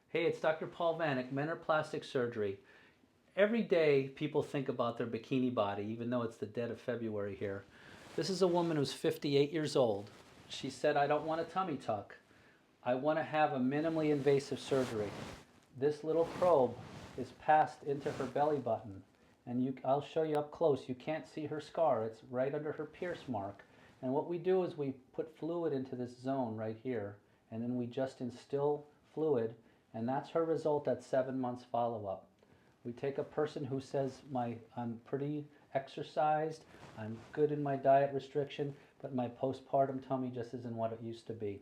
Hey, it's Dr. Paul Vanek, Men or Plastic Surgery. Every day people think about their bikini body, even though it's the dead of February here. This is a woman who's 58 years old. She said, I don't want a tummy tuck. I want to have a minimally invasive surgery. This little probe is passed into her belly button. And I'll show you up close. You can't see her scar. It's right under her pierce mark. And what we do is we put fluid into this zone right here, and then we just instill fluid, and that's her result at 7 months follow-up. We take a person who says, I'm pretty exercised, I'm good in my diet restriction, but my postpartum tummy just isn't what it used to be.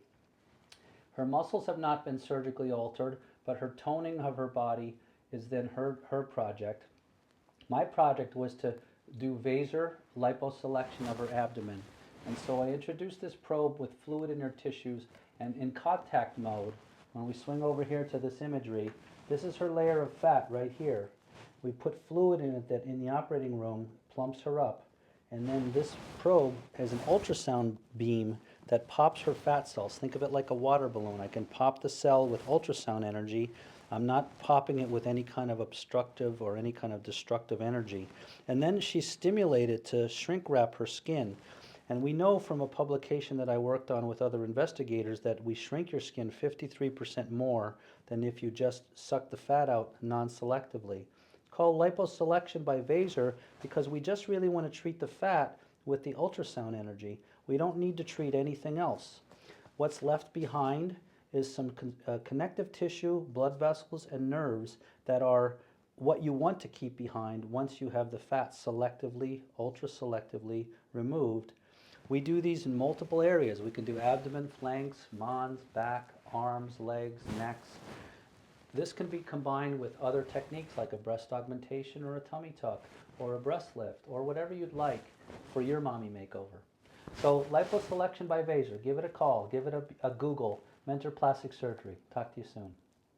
Her muscles have not been surgically altered, but her toning of her body is then her project. My project was to do vasor liposelection of her abdomen. And so I introduced this probe with fluid in her tissues, and in contact mode, when we swing over here to this imagery, this is her layer of fat right here. We put fluid in it that in the operating room plumps her up. And then this probe has an ultrasound beam that pops her fat cells. Think of it like a water balloon. I can pop the cell with ultrasound energy. I'm not popping it with any kind of obstructive or any kind of destructive energy. And then she's stimulated to shrink wrap her skin. And we know from a publication that I worked on with other investigators that we shrink your skin 53% more than if you just suck the fat out non-selectively. It's called liposelection by vasor because we just really want to treat the fat with the ultrasound energy. We don't need to treat anything else. What's left behind is some connective tissue, blood vessels, and nerves that are what you want to keep behind once you have the fat selectively, ultra-selectively removed. We do these in multiple areas. We can do abdomen, flanks, mons, back, arms, legs, necks. This can be combined with other techniques like a breast augmentation or a tummy tuck or a breast lift or whatever you'd like for your mommy makeover. So liposelection by vasor, give it a call, give it a Google, Mentor Plastic Surgery. Talk to you soon.